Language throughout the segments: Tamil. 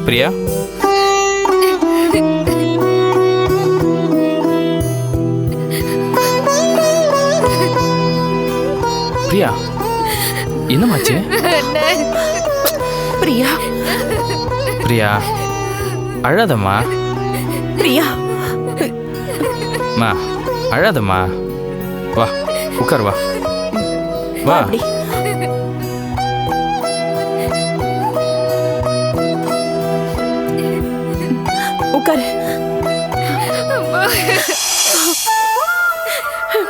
பிரியா, பிரியா, என்னமாச்சு? பிரியா, பிரியா, அழாதம்மா. பிரியா, மா, அழாதம்மா. வா, உட்கார், வா வா. அப்படி உட்காரு.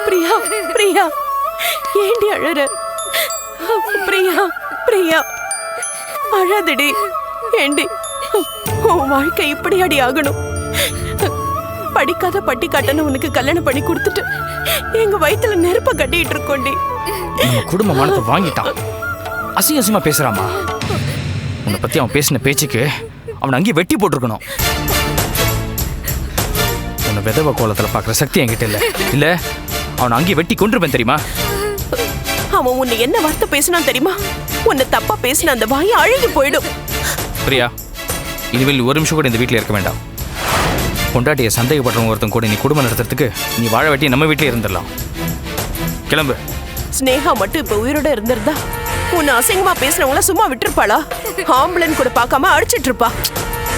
பிரியா, பிரியா, ஏண்டி அழற? பிரியா, பிரியா, அழாதடி. ஏண்டி உன் வாழ்க்கை இப்படி அடி ஆகணும்? படிக்காத பட்டி காட்டன்னு உனக்கு கல்யாணம் பண்ணி கொடுத்துட்டு எங்க வயித்துல நெருப்ப கட்டிட்டு இருக்கோண்டி. நம்ம குடும்ப மானத்தை வாங்கிட்டான். அசிங்க அசிங்கமா பேசுறாமா? உன்னை பத்தி அவன் பேசின பேச்சுக்கு அவனை அங்கேயே வெட்டி போட்டிருக்கணும். உன்னை விதவ கோலத்துல பாக்குற சக்தி என்கிட்ட இல்ல. இல்ல, அவனை அங்கேயே வெட்டி கொண்டிருப்பேன் தெரியுமா? அவன் உன்னை என்ன வார்த்தை பேசினான் தெரியுமா? உன்னை தப்பா பேசின அந்த வாயை அழுகி போயிடும். பிரியா, இனிமேல் ஒரு நிமிஷம் கூட இந்த வீட்டில் இருக்க வேண்டாம். பொண்டாட்டியை சந்தேகப்படுறவங்க ஒருத்தன் கூட நீ குடும்பம் நடத்துறதுக்கு நீ வாழ வெட்டி நம்ம வீட்டிலே இருந்துடலாம். கிளம்பு. ஸ்னேகா மட்டும் இப்ப உயிரோட இருந்திருந்தா உன்னை அசிங்கமா பேசினவங்கள சும்மா விட்டுருப்பாளா? ஆம்புலன்ஸ் கூட பார்க்காம அடிச்சிட்டு இருப்பா.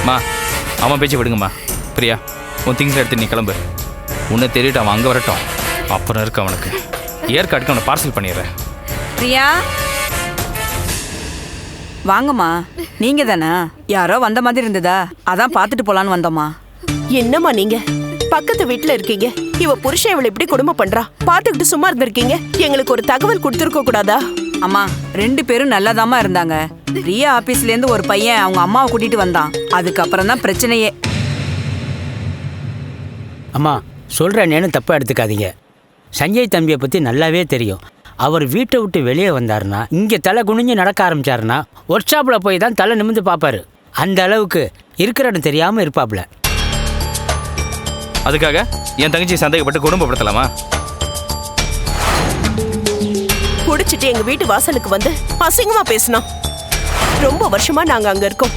மா, அவன் பேச்சு விடுங்கம்மா. பிரியா, உன் திங்ஸ் எடுத்து நீ கிளம்பு. உன்னை தெரிவிட்டு அவன் அங்கே வரட்டும். அப்புறம் இருக்கு அவனுக்கு. ஏற்காடுக்கு அவனை பார்சல் பண்ணிடுறேன். பிரியா, வாங்கம்மா. நீங்க தானே? யாரோ வந்த மாதிரி இருந்ததா, அதான் பார்த்துட்டு போலான்னு வந்தோம்மா. என்னம்மா நீங்க பக்கத்து வீட்டுல இருக்கீங்க, இவ புருஷன் இவளை இப்படி கொடுமை பண்றா, பாத்துக்கிட்டு சும்மா இருந்திருக்கீங்க. எங்களுக்கு ஒரு தகவல் கொடுத்துருக்க கூடாதா? அம்மா, 2 பேரும் நல்லாதாம்மா இருந்தாங்க. பிரியா ஆபீஸ்ல இருந்து ஒரு பையன் அவங்க அம்மாவை கூட்டிட்டு வந்தான். அதுக்கப்புறம் தான் பிரச்சனையே. அம்மா, சொல்கிறேன்னு தப்பாக எடுத்துக்காதீங்க. சஞ்சய் தம்பியை பற்றி நல்லாவே தெரியும். அவர் வீட்டை விட்டு வெளியே வந்தாருன்னா, இங்கே தலை குனிஞ்சு நடக்க ஆரம்பிச்சாருன்னா, ஒர்க் ஷாப்பில் போய் தான் தலை நிமிந்து பார்ப்பாரு. அந்த அளவுக்கு இருக்கிற இடம் தெரியாமல் இருப்பாப்புல. அதுக்காக என் தங்கச்சி சந்தேகப்பட்டு குடும்பப்படுத்தலாமா? குடிச்சிட்டு எங்க வீட்டு வாசலுக்கு வந்து அசிங்கமா பேசினோம். ரொம்ப வருஷமா நாங்க அங்க இருக்கோம்.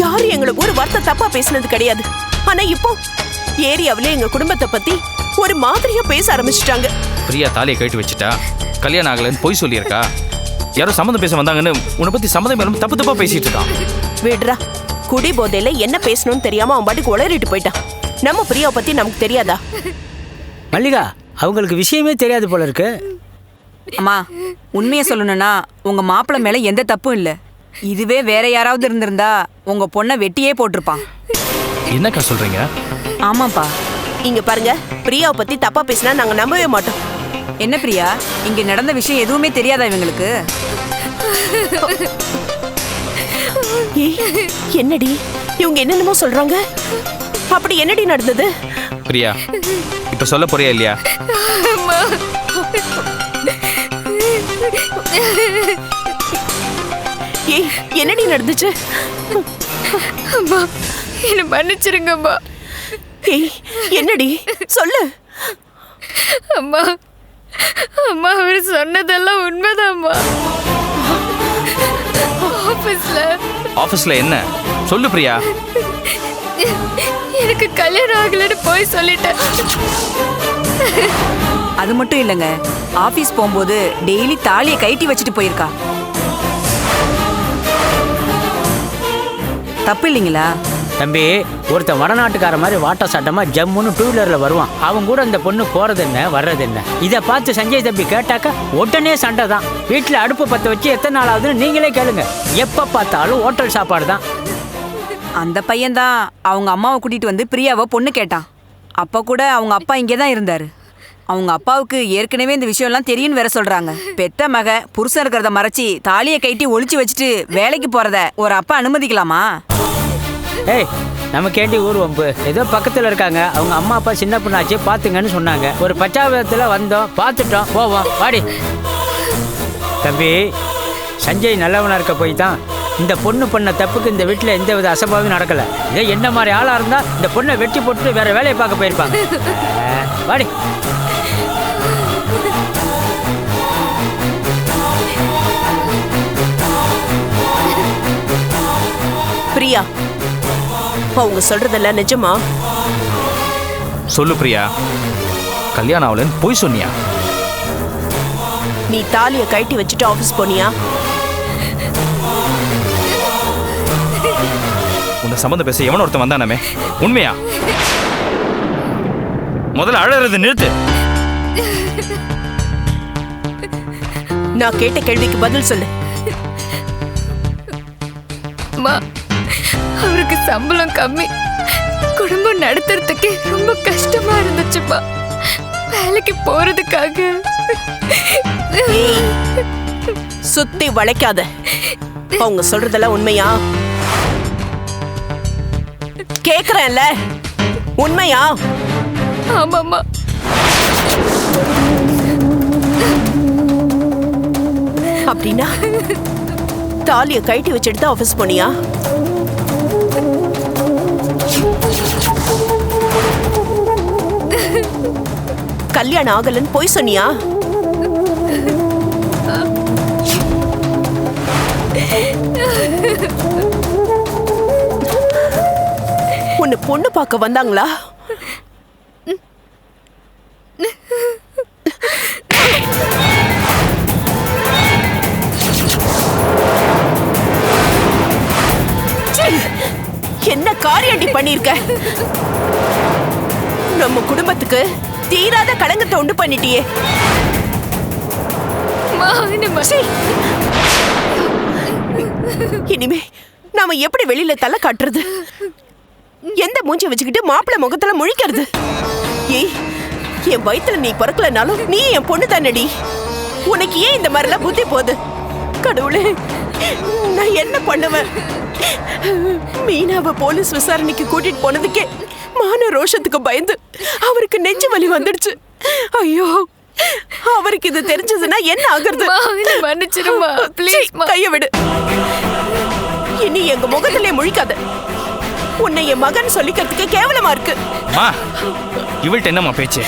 யாரும் எங்களை ஒரு வார்த்தை தப்பா பேசினது கிடையாது. ஆனா இப்போ ஏரியாவில எங்க குடும்பத்தை பத்தி ஒரு மாதிரியா பேச ஆரம்பிச்சுட்டாங்க. பிரியா தாலியை கட்டி வச்சுட்டா, கல்யாணம் ஆகலன்னு பொய் சொல்லியிருக்கா. யாரும் சம்மந்தம் பேச வந்தாங்கன்னு உன்னை பத்தி சம்மந்தம் மேலும் தப்பு தப்பா பேசிட்டு இருக்கான். விடுறா, குடி போதையில என்ன பேசணும்னு தெரியாம அவன் பாட்டுக்கு உளறிட்டு போயிட்டான். நம்ம பிரியாவை பத்தி நமக்கு தெரியாதா? மல்லிகா, அவங்களுக்கு விஷயமே தெரியாது போல இருக்கு. அம்மா, உண்மையை சொல்லணும்னா உங்க மாப்பிள்ளை மேல எந்த தப்பும் இல்லை. இதுவே வேற யாராவது இருந்திருந்தா உங்க பொண்ணை வெட்டியே போட்டிருப்பான். என்னக்கா சொல்றீங்க? ஆமாப்பா. இங்க பாருங்க, பிரியாவை பத்தி தப்பா பேசினா நாங்க நம்பவே மாட்டோம். என்ன பிரியா, இங்க நடந்த விஷயம் எதுவுமே தெரியாதா இவங்களுக்கு? ஏய், என்னடி இவங்க என்னென்னமோ சொல்றாங்க? அப்படி என்னடி நடந்தது? பிரியா, இப்ப சொல்ல போறியா இல்லையா? ஏய், என்னடி நடந்துச்சு? அம்மா, என்ன மன்னிச்சிருங்கம்மா. ஏய், என்னடி சொல்லு. அம்மா, அம்மா, அவர் சொன்னதெல்லாம் உண்மைதாம்மா. ஆபீஸ்ல என்ன சொல்லு பிரியா. எனக்கு கல்யாணம் ஆகலன்னு போய் சொல்லிட்டேன். அது மட்டும் இல்லைங்க, ஆபீஸ் போகும்போது டெய்லி தாலியை கட்டி வச்சுட்டு போயிருக்கா. தப்பு இல்லைங்களா? தம்பி, ஒருத்தன் வடநாட்டுக்கார மாதிரி வாட்ட சாட்டமாக ஜம்முன்னு 2 வீலரில் வருவான். அவங்க கூட அந்த பொண்ணு போகிறது என்ன வர்றது என்ன, இதை பார்த்து சஞ்சய் தம்பி கேட்டாக்கா உடனே சண்டை தான். வீட்டில் அடுப்பு பற்ற வச்சு எத்தனை நாள் ஆகுதுன்னு நீங்களே கேளுங்க. எப்போ பார்த்தாலும் ஹோட்டல் சாப்பாடு தான். அந்த பையன்தான் அவங்க அம்மாவை கூட்டிட்டு வந்து பிரியாவை பொண்ணு கேட்டான். அப்போ கூட அவங்க அப்பா இங்கே தான் இருந்தார். அவங்க அப்பாவுக்கு ஏற்கனவே இந்த விஷயம்லாம் தெரியும்னு வேற சொல்றாங்க. பெத்த மக புருஷன் இருக்கிறத மறைச்சி தாலியை கட்டி ஒளிச்சு வச்சுட்டு வேலைக்கு போறத ஒரு அப்பா அனுமதிக்கலாமா? ஏய், நம்ம கேட்டி ஊர் வம்பு. ஏதோ பக்கத்தில் இருக்காங்க, அவங்க அம்மா அப்பா சின்ன பொண்ணாச்சு பார்த்துங்கன்னு சொன்னாங்க. ஒரு பச்சாபத்தில் வந்தோம், பார்த்துட்டோம், போவோம், வாடி. தம்பி, சஞ்சய் நல்லவனாக இருக்க போய் தான் இந்த பொண்ணு பண்ண தப்புக்கு இந்த வீட்டில் எந்த வித அசம்பாவும் நடக்கலை. இதே என்ன மாதிரி ஆளாக இருந்தால் இந்த பொண்ணை வெட்டி போட்டு வேற வேலையை பார்க்க போயிருப்பாங்க. வாடி. பிரியா, பிரியா, அவங்க சொல்றதெல்லாம் நிஜமா? சொல்லு பிரியா, கல்யாணம் ஆகலன்னு போய் சொன்னியா? நீ தாலியை கழட்டி வச்சுட்டு ஆபீஸ் போனியா? உன்னை சம்மந்தம் பேச எவனோ ஒருத்தன் வந்தானமே, உண்மையா? முதல்ல அழறது நிறுத்து. நான் கேட்ட கேள்விக்கு பதில் சொல்லு. அம்மா, அவருக்கு சம்பளம் கம்மி, குடும்பம் நடத்துறதுக்கே ரொம்ப கஷ்டமா இருந்துச்சுப்பா. வேலைக்கு போறதுக்காக. ஏய், சுத்தி வளைக்காத. அவங்க சொல்றதெல்லாம் உண்மையா? கேக்குறேன்ல, உண்மையா? ஆமாம்மா. அப்படின்னா தாலியை கழட்டி வச்சுட்டு ஆபீஸ் போனியா? கல்யாணம் ஆகலன்னு போய் சொன்னியா? உன்னை பொண்ணு பார்க்க வந்தாங்களா? என்ன காரியண்டி பண்ணிருக்க? நம்ம குடும்பத்துக்கு தீராத களங்கத்தை உண்டு பண்ணிட்டியே. இனிமே நாம எப்படி வெளியில தலை காட்டுறது? எந்த மூஞ்சி வச்சுக்கிட்டு மாப்பிள்ளை முகத்துல முழிக்கிறது? ஏய், என் வயித்துல நீ பிறக்கலனாலும் நீ என் பொண்ணு தானடி. உனக்கு ஏன் இந்த மாதிரிலாம் புத்தி போகுது? கடவுளே, நான் என்ன பண்ணுவேன்? மீனாவை போலீஸ் விசாரணைக்கு கூட்டிட்டு போனதுக்கே மான ரோஷத்துக்கு பயந்து அவருக்கு நெஞ்சு வலி வந்துடுச்சு. ஐயோ, அவருக்கு இது தெரிஞ்சதுன்னா என்ன ஆகுறது? மன்னிச்சிருமா, ப்ளீஸ். கைய விடு. இனி எங்க முகத்திலே முழிக்காத. உன்னை என் மகன் சொல்லிக்கிறதுக்கு கேவலமா இருக்கு. மா, இவள்கிட்ட என்னம்மா பேச்சு?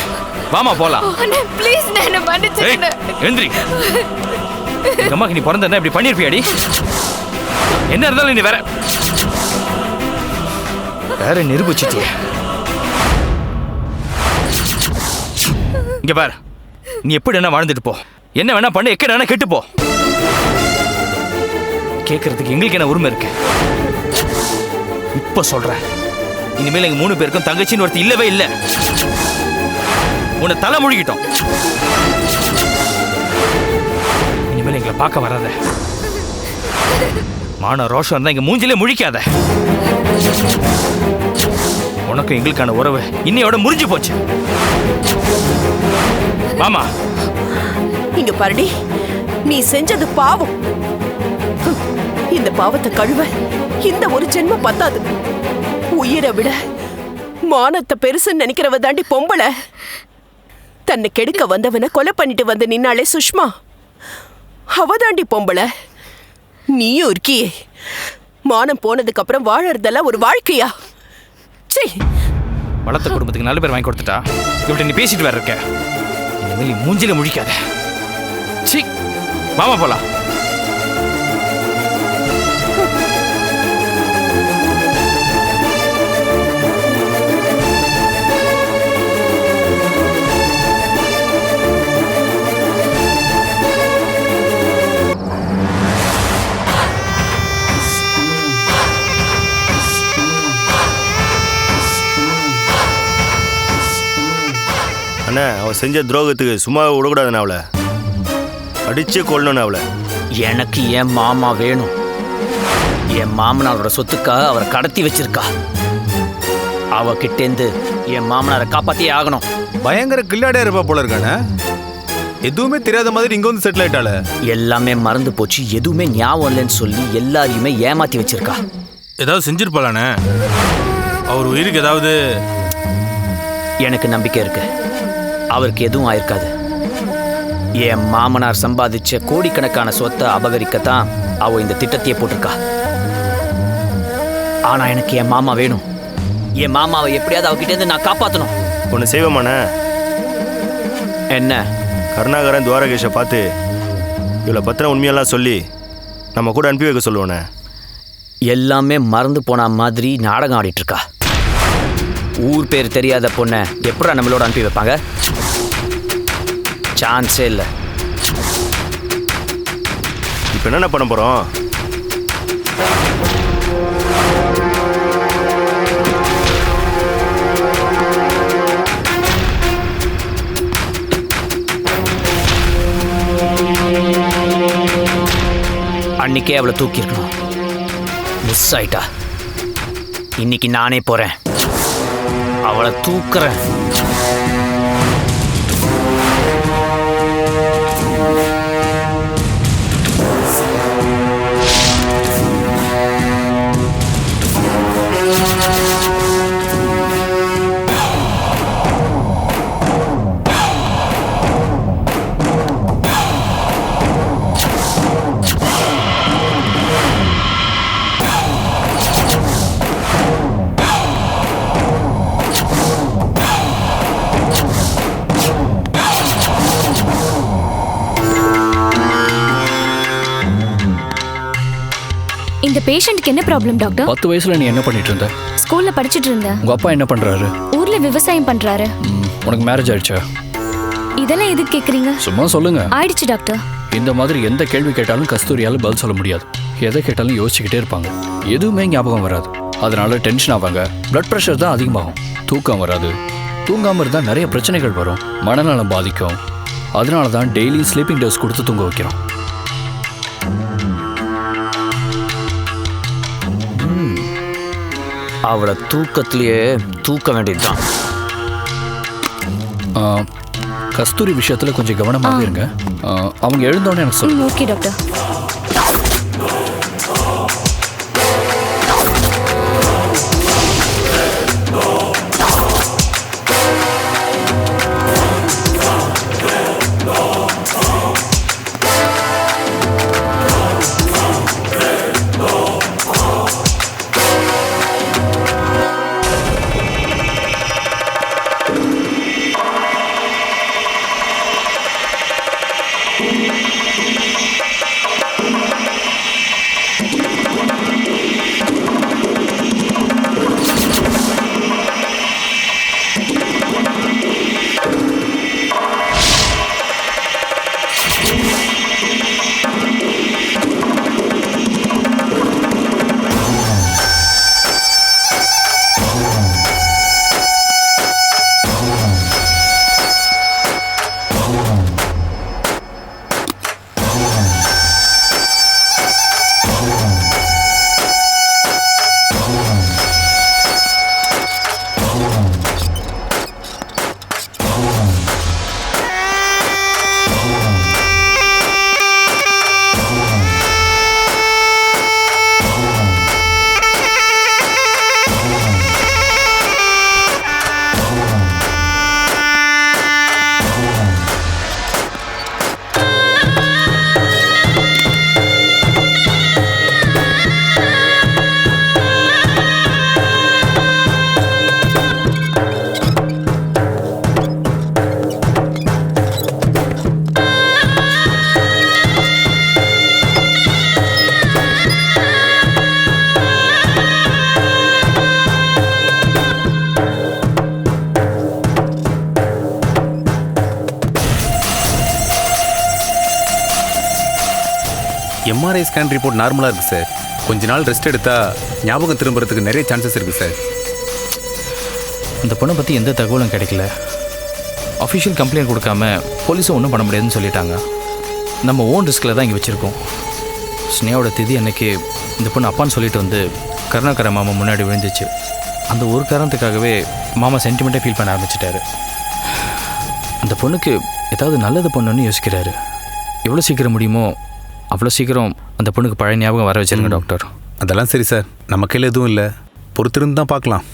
வாமா போலாம். ப்ளீஸ், என்ன மன்னிச்சிருங்க. எந்திரி. எங்க அம்மாக்கு நீ பிறந்தா இப்படி பண்ணிருப்பியாடி? என்ன இருந்தாலும் நீ வேற நிரூபிச்சிட்டிய. இங்க பாரு, நீ எப்படி என்ன வாழ்ந்துட்டு போ, என்ன வேணா பண்ண, எக்கட வேணா கெட்டு போ. கேட்கறதுக்கு எங்களுக்கு என்ன உரிமை இருக்கு? இப்ப சொல்றேன், இனிமேல் எங்க 3 பேருக்கும் தங்கச்சின்னு ஒருத்தி இல்லவே இல்லை. உன்னை தலை முழுகிட்டோம். இனிமேல் எங்களை பார்க்க வராத. மான ரோஷம் இருந்தா இங்க மூஞ்சிலே முழிக்காத. உனக்கு எங்களுக்கான உறவு இன்னையோட முறிஞ்சு போச்சு. மாமா, இங்க பாருடி, நீ செஞ்சது பாவம். இந்த பாவத்தை கழுவ இந்த ஒரு ஜென்மம் பத்தாது. உயிரை விட மானத்தை பெருசுன்னு நினைக்கிறவ தாண்டி பொம்பளை. தன்னை கெடுக்க வந்தவனை கொலை பண்ணிட்டு வந்து நின்னாலே சுஷ்மா, அவ தாண்டி பொம்பளை. நீயும் இருக்கியே. மானம் போனதுக்கு அப்புறம் வாழறதெல்லாம் ஒரு வாழ்க்கையா? வளர்த்த குடும்பத்துக்கு நல்ல பேர் வாங்கி கொடுத்துட்டா இப்படி நீ பேசிட்டு வேற இருக்க. இனிமேல் நீ மூஞ்சில முழிக்காத. சீ, வாமா போலாம். அண்ணா, அவன் செஞ்ச துரோகத்துக்கு சும்மா விடக்கூடாதுண்ணா. அவளை அடிச்சே கொள்ளணும். அவளை எனக்கு என் மாமா வேணும். என் மாமனாரோட சொத்துக்காக அவரை கடத்தி வச்சிருக்கா. அவகிட்டேந்து என் மாமனாரை காப்பாத்தியே ஆகணும். பயங்கர கில்லாடியா இருப்பா போல இருக்கானே. எதுவுமே தெரியாத மாதிரி இங்க வந்து செட்டில் ஆயிட்டாள. எல்லாமே மறந்து போச்சு, எதுவுமே ஞாபகம் இல்லைன்னு சொல்லி எல்லாரையுமே ஏமாத்தி வச்சிருக்கா. ஏதாவது செஞ்சிருப்பாளானே. அவர் உயிருக்கு ஏதாவது. எனக்கு நம்பிக்கை இருக்கு, அவருக்கு எதுவும் ஆயிருக்காது. என் மாமனார் சம்பாதிச்ச கோடிக்கணக்கான சொத்தை அபகரிக்கத்தான் அவ இந்த திட்டத்தையே போட்டிருக்கா. ஆனா எனக்கு என் மாமா வேணும். என் மாமாவை எப்படியாவது அவகிட்ட இருந்து நான் காப்பாற்றணும். ஒன்று செய்வோமாண்ணே. என்ன? கருணாகரன் துவாரகேஷை பார்த்து இவளை பத்திரம் உண்மையெல்லாம் சொல்லி நம்ம கூட அனுப்பி வைக்க சொல்லுவோண்ணே. எல்லாமே மறந்து போன மாதிரி நாடகம் ஆடிட்டு இருக்கா. ஊர் பேர் தெரியாத பொண்ணை எப்படா நம்மளோட அனுப்பி வைப்பாங்க? சான்ஸே இல்லை. இப்போ என்னென்ன பண்ண போகிறோம்? அன்னைக்கே அவளை தூக்கியிருக்கணும். மிஸ் ஆயிட்டா. இன்னைக்கு நானே போறேன், அவளை தூக்குறேன். இந்த பேஷண்ட்க்கு என்ன ப்ராப்ளம் டாக்டர்? 10 வயசுல நீ என்ன பண்ணிட்டு இருந்த? ஸ்கூல்ல படிச்சிட்டு இருந்தேன். உங்க அப்பா என்ன பண்றாரு? ஊர்ல விவசாயம் பண்றாரு. உனக்கு மேரேஜ் ஆயிடுச்சா? இதெல்லாம் எதுக்கு கேக்குறீங்க? சும்மா சொல்லுங்க. ஆயிடுச்சு டாக்டர். இந்த மாதிரி எந்த கேள்வி கேட்டாலும் கஸ்தூரியால பதில் சொல்ல முடியாது. எதை கேட்டாலும் யோசிச்சுக்கிட்டே இருப்பாங்க. எதுவுமே ஞாபகம் வராது. அதனால டென்ஷன் ஆவாங்க. பிளட் ப்ரெஷர் தான் அதிகமாகும். தூக்கம் வராது. தூங்காம இருந்தா நிறைய பிரச்சனைகள் வரும். மனநலம் பாதிக்கும். அதனால தான் டெய்லி ஸ்லீப்பிங் டோஸ் கொடுத்து தூங்க வைக்கிறோம். அவளை தூக்கத்திலேயே தூக்க வேண்டியதுதான். கஸ்தூரி விஷயத்துல கொஞ்சம் கவனமாக இருங்க. அவங்க எழுந்தோடனே எனக்கு சொல்லுங்க. Okay doctor. MRI scan report நார்மலாக இருக்குது சார். கொஞ்ச நாள் ரெஸ்ட் எடுத்தால் ஞாபகம் திரும்புறதுக்கு நிறைய சான்சஸ் இருக்குது சார். அந்த பொண்ணை பற்றி எந்த தகவலும் கிடைக்கல. அஃபிஷியல் கம்ப்ளைண்ட் கொடுக்காம போலீஸும் ஒன்றும் பண்ண முடியாதுன்னு சொல்லிட்டாங்க. நம்ம ஓன் ரிஸ்கில் தான் இங்கே வச்சுருக்கோம். ஸ்னேயோட திதி அன்னைக்கு இந்த பொண்ணு அப்பான்னு சொல்லிட்டு வந்து கருணாகர மாமா முன்னாடி விழுந்துச்சு. அந்த ஒரு காரணத்துக்காகவே மாமா சென்டிமெண்ட்டாக ஃபீல் பண்ண ஆரம்பிச்சிட்டாரு. அந்த பொண்ணுக்கு ஏதாவது நல்லது பண்ணணும்னு யோசிக்கிறாரு. எவ்வளோ சீக்கிரம் முடியுமோ அவ்வளோ சீக்கிரம் அந்த பொண்ணுக்கு பழைய ஞாபகம் வர வச்சிருங்க டாக்டர். அதெல்லாம் சரி சார், நம்ம கையில் எதுவும் இல்லை. பொறுத்திருந்து தான் பார்க்கலாம்.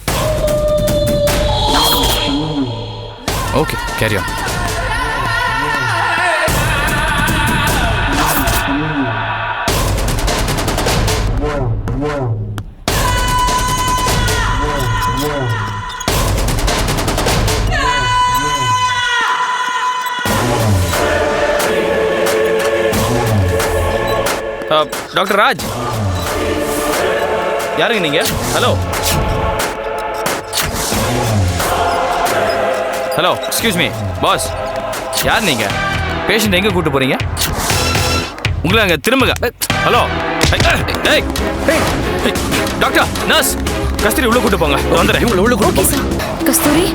Okay, carry on. Doctor Raj, யாருங்க நீங்கள்? Hello hello excuse me pass, யார் நீங்கள்? பேஷண்ட் எங்கே கூப்பிட்டு போகிறீங்க? உங்களை அங்கே திரும்புங்க. ஹலோ ஏய் டாக்டர், நர்ஸ், கஸ்தூரி உள்ள கூட்டு போங்க. வந்துடுறேன். உள்ள ஓகே சார். கஸ்தூரி,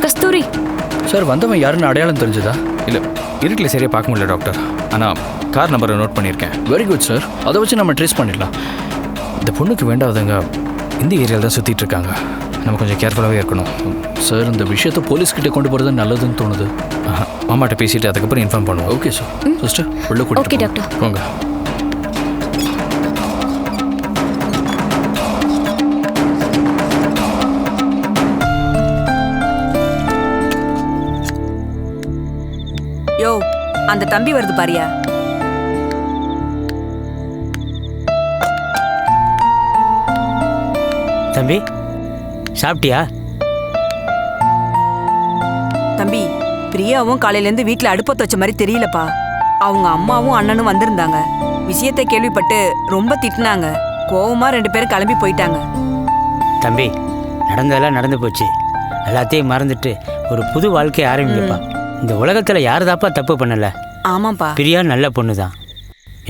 கஸ்தூரி. சார் வந்தவன் யாருன்னு அடையாளம் தெரிஞ்சதா? இல்லை, இருட்டில் சரியாக பார்க்க முடியல டாக்டர். ஆனால் கார் நம்பரை நோட் பண்ணியிருக்கேன். வெரி குட் சார், அதை வச்சு நம்ம ட்ரேஸ் பண்ணிடலாம். இந்த பொண்ணுக்கு வேண்டாதவங்க இந்த ஏரியாவில் தான் சுற்றிட்டு இருக்காங்க. நம்ம கொஞ்சம் கேர்ஃபுல்லாகவே இருக்கணும். சார் இந்த விஷயத்தை போலீஸ்கிட்ட கொண்டு போகிறது நல்லதுன்னு தோணுது. மாமாட்ட பேசிட்டு அதுக்கப்புறம் இன்ஃபார்ம் பண்ணுவோம். Okay sir. சிஸ்டர் உள்ள ஓகே கூட்டிட்டு டாக்டர். போங்க. யோ, அந்த தம்பி வருது பாரியா. தம்பி சாப்பிட்டியா? தம்பி, பிரியாவும் காலையிலேருந்து வீட்டில் அடுப்பத்து வச்ச மாதிரி தெரியலப்பா. அவங்க அம்மாவும் அண்ணனும் வந்திருந்தாங்க. விஷயத்தை கேள்விப்பட்டு ரொம்ப திட்டினாங்க. கோவமா 2 பேரும் கிளம்பி போயிட்டாங்க. தம்பி, நடந்ததெல்லாம் நடந்து போச்சு. எல்லாத்தையும் மறந்துட்டு ஒரு புது வாழ்க்கையை ஆரம்பிப்பா. இந்த உலகத்தில் யாருதாப்பா தப்பு பண்ணலை? ஆமாப்பா. பிரியா நல்ல பொண்ணு தான்.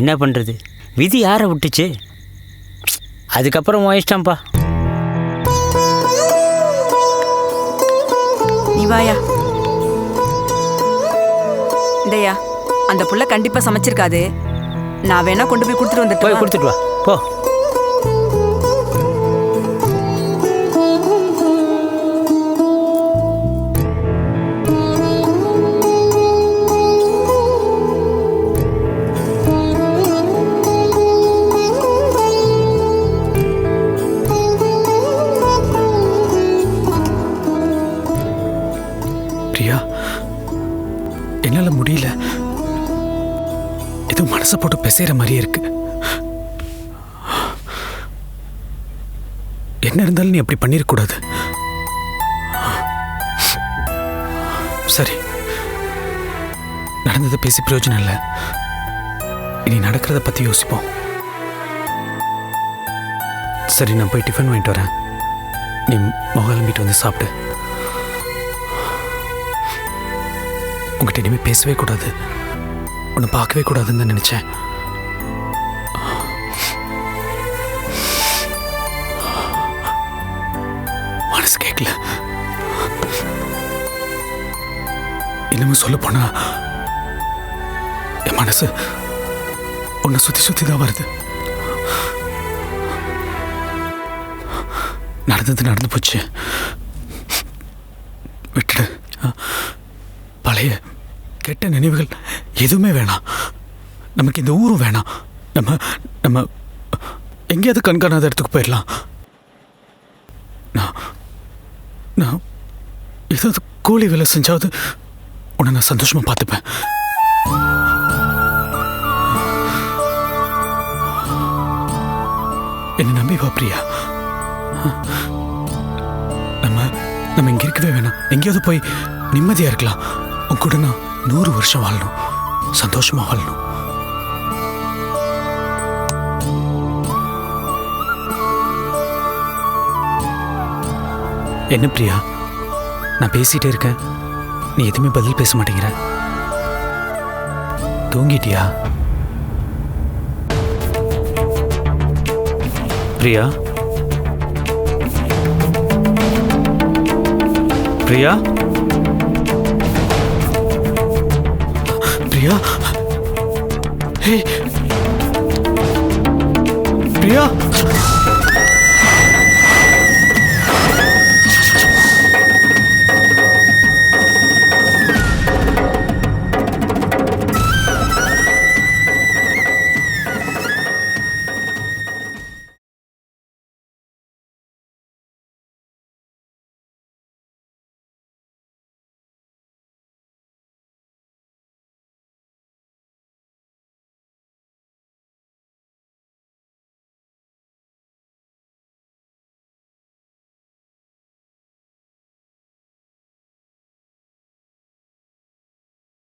என்ன பண்ணுறது, விதி யாரை விட்டுச்சு? அதுக்கப்புறம் உன் இஷ்டம்ப்பா. நீ வாயா. இதையா, அந்த புள்ள கண்டிப்பா சமைச்சிருக்காது. நான் வேணா கொண்டு போய் கொடுத்துட்டு போய் வந்துட்டு கொடுத்துட்டு வா போ. பிரியா, என்னால் முடியல. ஏதோ மனசை போட்டு பேசுகிற மாதிரியே இருக்கு. என்ன இருந்தாலும் நீ அப்படி பண்ணிடக்கூடாது. சரி, நடந்ததை பேசி பிரயோஜனம் இல்லை. இனி நடக்கிறத பற்றி யோசிப்போம். சரி, நான் போய் டிஃபன் வாங்கிட்டு வரேன். நீ முகலம்பிட்டு வந்து சாப்பிடு. உங்ககிட்ட இனிமேல் பேசவே கூடாது, உன்னை பார்க்கவே கூடாதுன்னு தான் நினச்சேன். மனசு கேட்கல. இன்னமும் சொல்ல போனா என் மனசு உன்னை சுற்றி சுற்றி தான் வருது. நடந்தது நடந்து போச்சு, விட்டுடு. பழைய கெட்ட நினைவுகள் எதுவுமே வேணாம். நமக்கு இந்த ஊரும் வேணாம். நம்ம நம்ம எங்கேயாவது கண்காணாத இடத்துக்கு போயிடலாம். நான் ஏதாவது கூலி வேலை செஞ்சாவது உன்னை நான் சந்தோஷமா பார்த்துப்பேன். என்னை நம்பி வா பிரியா. நம்ம இங்க இருக்கவே வேணாம். எங்கேயாவது போய் நிம்மதியா இருக்கலாம். உன் கூட நான் 100 வருஷம் வாழணும், சந்தோஷமா வாழணும். என்ன பிரியா, நான் பேசிட்டே இருக்கேன், நீ எதுவுமே பதில் பேச மாட்டேங்கிற. தூங்கிட்டியா பிரியா? பிரியா, பிரியா, ஹே பிரியா.